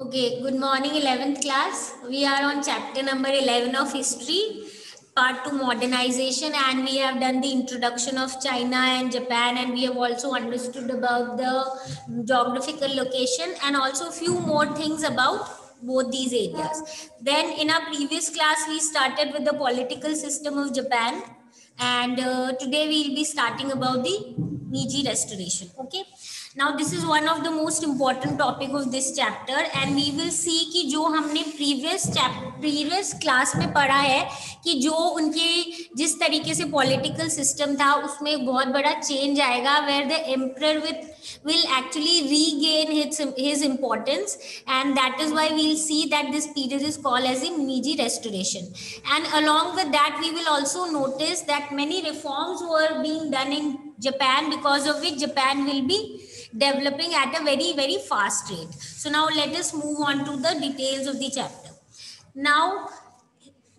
Okay, good morning, 11th class. We are on chapter number 11 of history, part 2 modernization, and we have done the introduction of China and Japan, and we have also understood about the geographical location and also a few more things about both these areas. Then, in our previous class, we started with the political system of Japan, and today we will be starting about the Meiji Restoration. Okay. Now this is one of the most important topic of this chapter and we will see कि जो हमने previous class में पढ़ा है कि जो उनके जिस तरीके से political system था उसमें एक बहुत बड़ा change आएगा where the emperor will actually regain his importance, and that is why we'll see that this period is called as the Meiji Restoration. And along with that we will also notice that many reforms were being done in Japan, because of which Japan will be developing at a very fast rate. So now let us move on to the details of the chapter. Now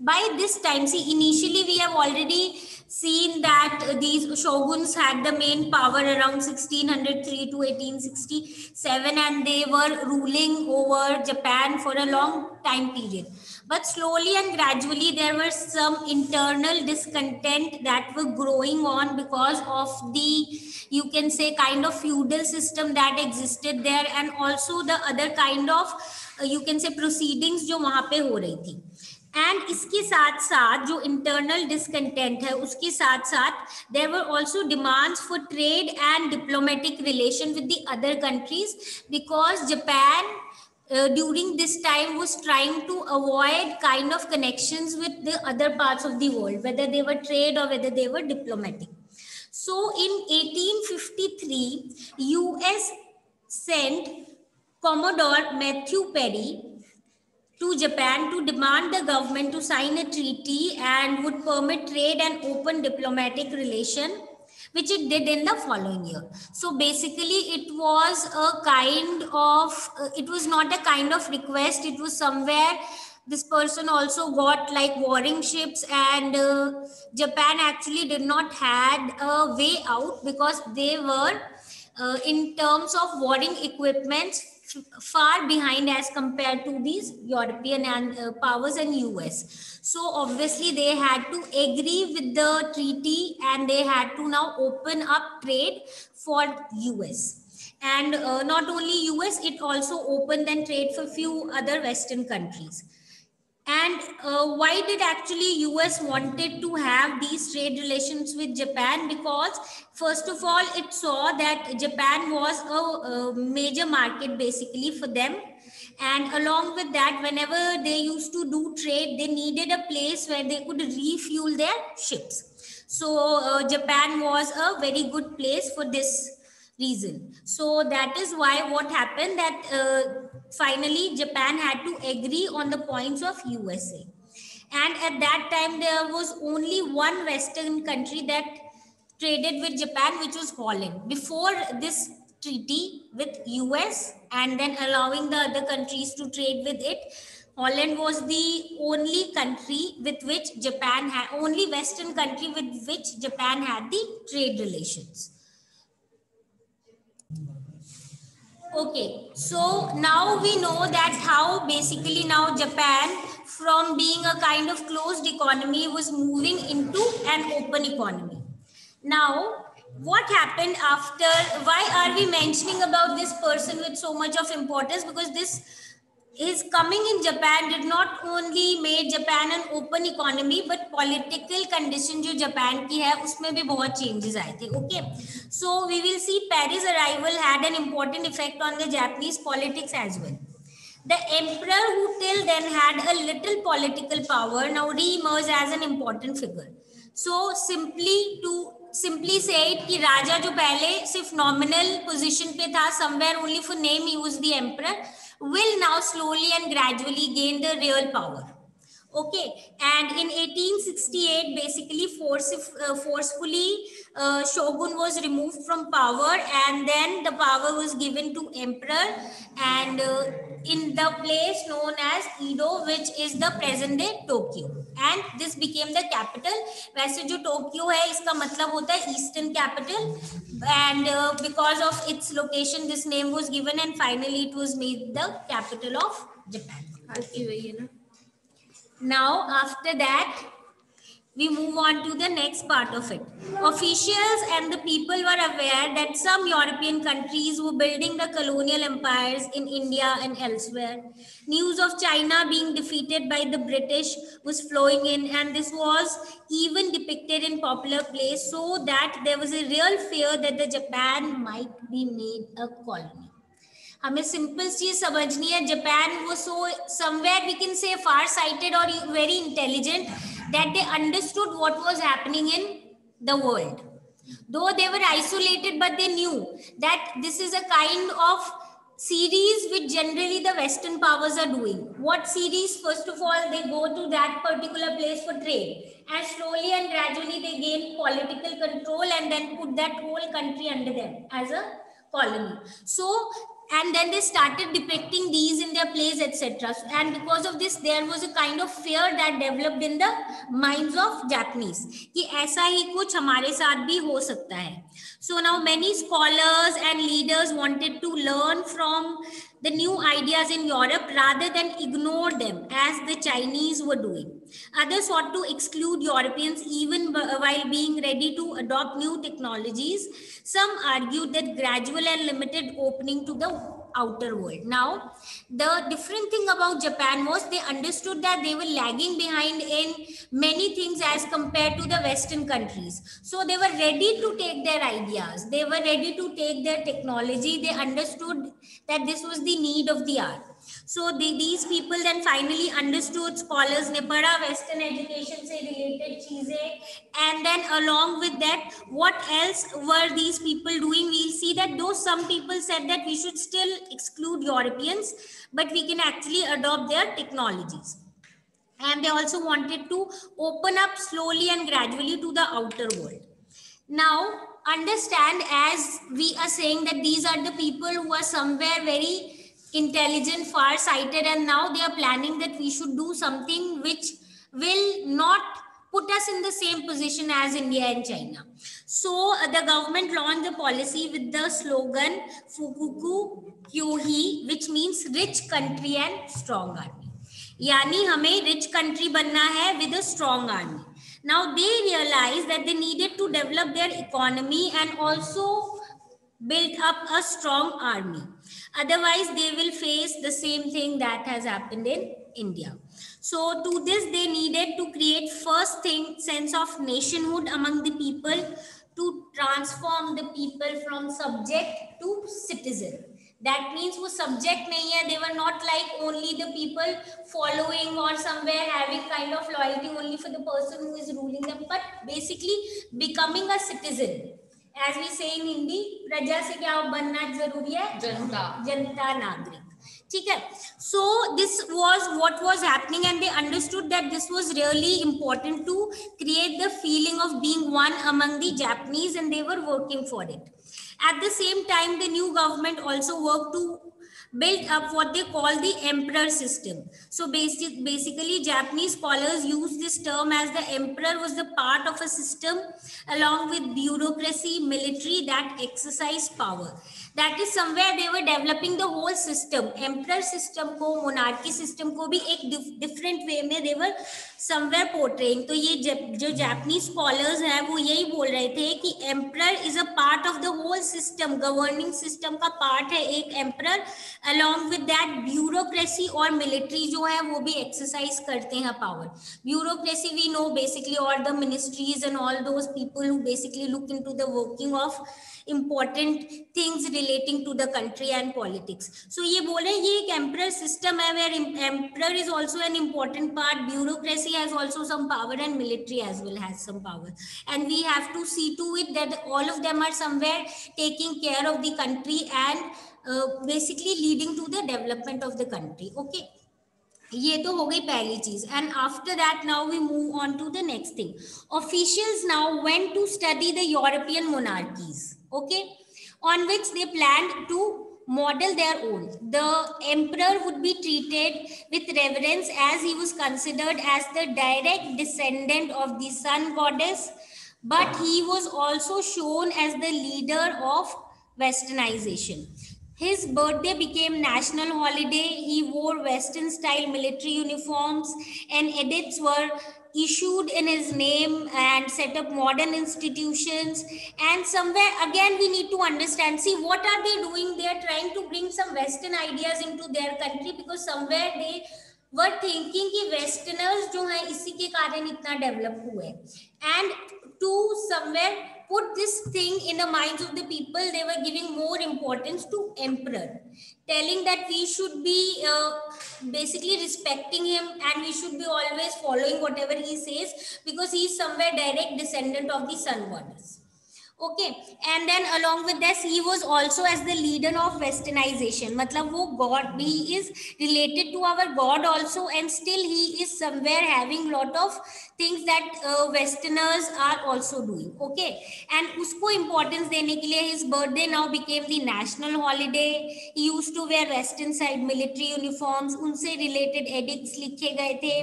by this time, see, initially we have already seen that these shoguns had the main power around 1603 to 1867 and they were ruling over Japan for a long time period. But slowly and gradually there were some internal discontent that were growing on because of the, you can say, kind of feudal system that existed there, and also the other kind of you can say proceedings जो वहाँ पे हो रही थी. And इसके साथ साथ जो इंटरनल डिसकंटेंट है उसके साथ साथ there were also demands for trade and diplomatic relation with the other countries, because Japan during this time was trying to avoid kind of connections with the other parts of the world, whether they were trade or whether they were diplomatic. So in 1853 US sent Commodore Matthew Perry to Japan to demand the government to sign a treaty and would permit trade and open diplomatic relation, which it did in the following year. So basically it was a kind of, it was not a kind of request, it was somewhere this person also got like warring ships, and Japan actually did not had a way out because they were in terms of warring equipments far behind as compared to these European and powers and US. So obviously they had to agree with the treaty and they had to now open up trade for US. And not only US, it also opened then trade for few other Western countries. And why did actually US wanted to have these trade relations with Japan? Because first of all, it saw that Japan was a major market basically for them. And along with that, whenever they used to do trade, they needed a place where they could refuel their ships. So Japan was a very good place for this reason. So that is why what happened that finally Japan had to agree on the points of USA. And at that time there was only one Western country that traded with Japan, which was Holland. Before this treaty with US and then allowing the other countries to trade with it, Holland was the only country with which Japan had, only Western country with which Japan had the trade relations. Okay, so now we know that how basically now Japan, from being a kind of closed economy, was moving into an open economy. Now, what happened after, why are we mentioning about this person with so much of importance? Because this his coming in Japan did not only made Japan an open economy, but political condition जो Japan की है उसमें भी बहुत changes आए थे. Okay, so we will see Paris arrival had an important effect on the Japanese politics as well. The emperor, who till then had a little political power, now re-emerged as an important figure. So simply say it कि राजा जो पहले सिर्फ nominal position पे था, somewhere only for name he was the emperor, will now slowly and gradually gain the real power. Okay, and in 1868, basically forcefully, shogun was removed from power, and then the power was given to emperor, and in the place known as Edo, which is the present day Tokyo, and this became the capital. वैसे जो Tokyo है इसका मतलब होता है eastern capital, and because of its location this name was given, and finally it was made the capital of Japan. Now, after that, we move on to the next part of it. Officials and the people were aware that some European countries were building the colonial empires in India and elsewhere. News of China being defeated by the British was flowing in, and this was even depicted in popular plays, so that there was a real fear that the Japan might be made a colony. हमें simple चीज समझनी है. Japan वो so somewhere we can say far sighted और very intelligent that they understood what was happening in the world. Though they were isolated, but they knew that this is a kind of series which generally the Western powers are doing. What series? First of all, they go to that particular place for trade, and slowly and gradually they gain political control and then put that whole country under them as a colony. So, and then they started depicting these in their plays, etc. And because of this, there was a kind of fear that developed in the minds of Japanese कि ऐसा ही कुछ हमारे साथ भी हो सकता है. So now many scholars and leaders wanted to learn from the new ideas in Europe rather than ignore them as the Chinese were doing. Others sought to exclude Europeans even while being ready to adopt new technologies. Some argued that gradual and limited opening to the outer world. Now, the different thing about Japan was they understood that they were lagging behind in many things as compared to the Western countries. So they were ready to take their ideas. They were ready to take their technology. They understood that this was the need of the hour. So these people then finally understood, scholars ने पढ़ा Western education से related चीजें, and then along with that, what else were these people doing? We'll see that though some people said that we should still exclude Europeans, but we can actually adopt their technologies. And they also wanted to open up slowly and gradually to the outer world. Now, understand, as we are saying that these are the people who are somewhere very intelligent, far-sighted, and now they are planning that we should do something which will not put us in the same position as India and China. So the government launched a policy with the slogan Fukuku Kyohi, which means rich country and strong army. Yani hame rich country banna hai with a strong army. Now they realized that they needed to develop their economy and also build up a strong army. Otherwise, they will face the same thing that has happened in India. So to this, they needed to create first thing sense of nationhood among the people, to transform the people from subject to citizen. That means वो subject नहीं है. They were not like only the people following or somewhere having kind of loyalty only for the person who is ruling them, but basically becoming a citizen. As we say in Hindi, प्रजा से क्या बनना जरूरी है? जनता नागरिक. ठीक है. So this was what was happening, and they understood that this was really important to create the feeling of being one among the Japanese, and they were working for it. At the same time, the new government also worked to build up what they call the emperor system. So basically, Japanese scholars use this term as the emperor was the part of a system along with bureaucracy, military that exercised power. That is somewhere they were developing the whole system. Emperor system को, monarchy system को भी एक different way में they were somewhere portraying. तो ये जो Japanese scholars हैं वो यही बोल रहे थे कि emperor is a part of the whole system, governing system का part है एक emperor. Along with that, bureaucracy और military जो है वो भी exercise करते हैं power. Bureaucracy we know basically all the ministries and all those people who basically look into the working of important things relating to the country and politics. So ये बोल रहे हैं ये एक emperor system है where emperor is also an important part. Bureaucracy has also some power and military as well has some power. And we have to see to it that all of them are somewhere taking care of the country and basically leading to the development of the country. Okay. ये तो हो गई पहली चीज. And after that now we move on to the next thing. Officials now went to study the European monarchies, okay, on which they planned to model their own. The emperor would be treated with reverence as he was considered as the direct descendant of the sun goddess, but he was also shown as the leader of westernization. His birthday became national holiday. He wore Western style military uniforms, and edicts were issued in his name and set up modern institutions. And somewhere again, we need to understand, see, what are they doing? They are trying to bring some Western ideas into their country, because somewhere they were thinking कि westerners जो हैं इसी के कारण इतना develop हुए, and to somewhere put this thing in the minds of the people, they were giving more importance to emperor, telling that we should be basically respecting him, and we should be always following whatever he says, because he is somewhere direct descendant of the sun goddess. Okay, and then along with this he was also as the leader of westernization. Matlab wo god, he is related to our god also, and still he is somewhere having lot of things that westerners are also doing. Okay, and usko importance dene ke liye his birthday now became the national holiday. He used to wear western side military uniforms, unse related edicts likhe gaye the,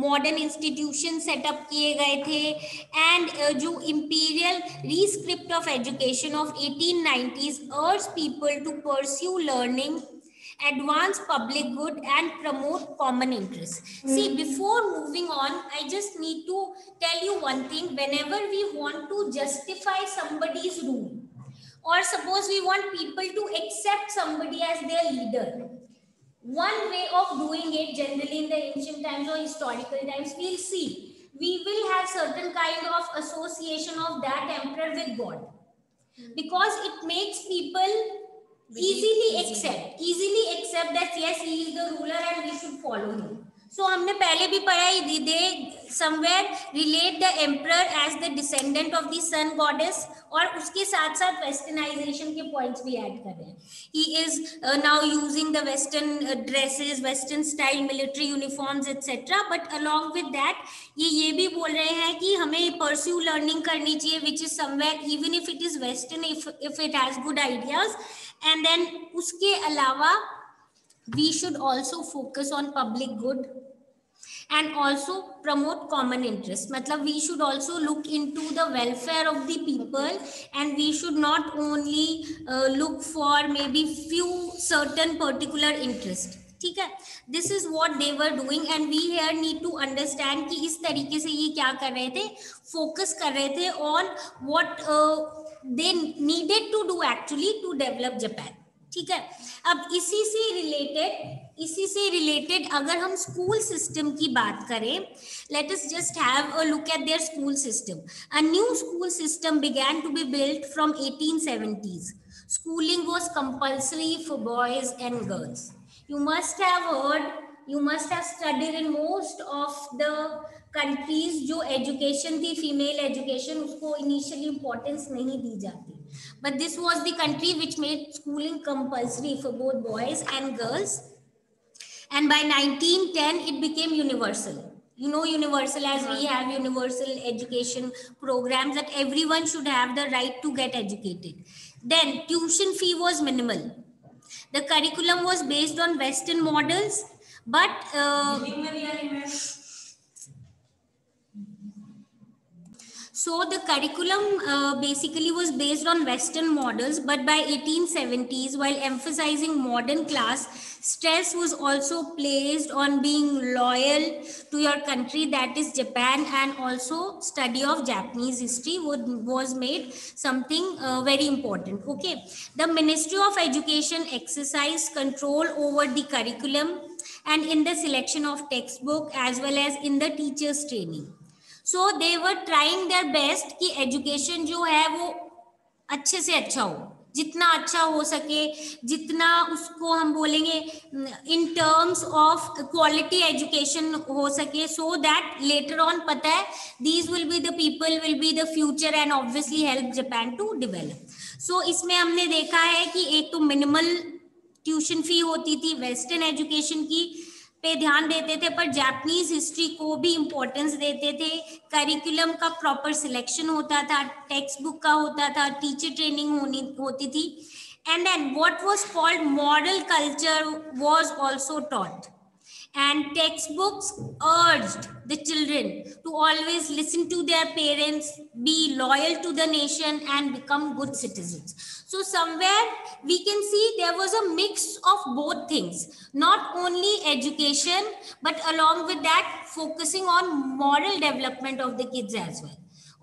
modern institutions set up kiye gaye the, and jo imperial rescript of education of 1890s urged people to pursue learning, advance public good, and promote common interests. See, before moving on, I just need to tell you one thing. Whenever we want to justify somebody's rule, or suppose we want people to accept somebody as their leader, one way of doing it, generally in the ancient times or historical times, we'll see we will have certain kind of association of that emperor with God, because it makes people easily accept that yes, he is the ruler and we should follow him. So हमने पहले भी पढ़ा ही, they somewhere relate the emperor as the descendant of the sun goddess, और उसके साथ साथ westernization के points भी add कर रहे हैं. He is now using the western dresses, western style military uniforms etc. But along with that ये भी बोल रहे हैं कि हमें pursue learning करनी चाहिए, which is somewhere even if it is western, if it has good ideas. And then उसके अलावा we should also focus on public good and also promote common interest. Matlab we should also look into the welfare of the people, and we should not only look for maybe few certain particular interest. ठीक है, this is what they were doing, and we here need to understand कि इस तरीके से ये क्या कर रहे थे, फोकस कर रहे थे on what they needed to do actually to develop Japan. ठीक है, अब इसी से रिलेटेड अगर हम स्कूल सिस्टम की बात करें, let us just have a look at there school system. A new school system began to be built from 1870s. Schooling was compulsory for boys and girls. You must have heard, you must have studied in most of the countries जो education थी, female education, उसको initially importance नहीं दी जाती. But this was the country which made schooling compulsory for both boys and girls. And by 1910, it became universal. You know, universal as we have universal education programs that everyone should have the right to get educated. Then tuition fee was minimal. The curriculum was based on Western models, but so the curriculum basically was based on Western models, but by 1870s, while emphasizing modern class, stress was also placed on being loyal to your country, that is Japan, and also study of Japanese history was made something very important. Okay, the Ministry of Education exercised control over the curriculum and in the selection of textbook as well as in the teachers training. So they were trying their best कि education जो है वो अच्छे से अच्छा हो, जितना अच्छा हो सके, जितना उसको हम बोलेंगे in terms of quality education हो सके, so that later on पता है these will be the people, will be the future and obviously help Japan to develop. So इसमें हमने देखा है कि एक तो minimal ट्यूशन फी होती थी वेस्टर्न एजुकेशन की, पे ध्यान देते थे, पर जापानीज हिस्ट्री को भी इम्पोर्टेंस देते थे। करिकुलम का प्रॉपर सिलेक्शन होता था, टेक्स्ट बुक का होता था, टीचर ट्रेनिंग होती थी। And then what was called moral culture was also taught, and textbooks urged the children to always listen to their parents, be loyal to the nation, and become good citizens. So somewhere we can see there was a mix of both things, not only education but along with that focusing on moral development of the kids as well.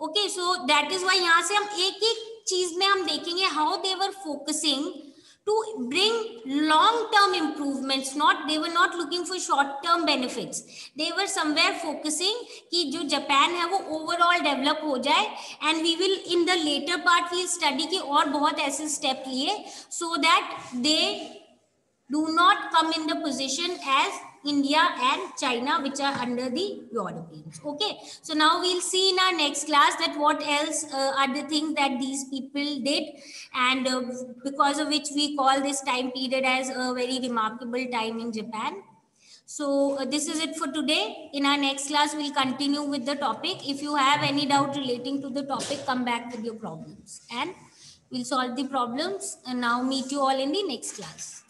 Okay, so that is why यहाँ से हम एक एक चीज में हम देखेंगे how they were focusing to bring long term improvements. Not, they were not looking for short term benefits, they were somewhere focusing कि जो जापान है वो overall develop हो जाए, and we will in the later part we'll study कि और बहुत ऐसे step लिए so that they do not come in the position as India and China, which are under the Europeans. Okay, so now we'll see in our next class that what else are the things that these people did, and because of which we call this time period as a very remarkable time in Japan. So this is it for today. In our next class, we'll continue with the topic. If you have any doubt relating to the topic, come back with your problems and we'll solve the problems. And now meet you all in the next class.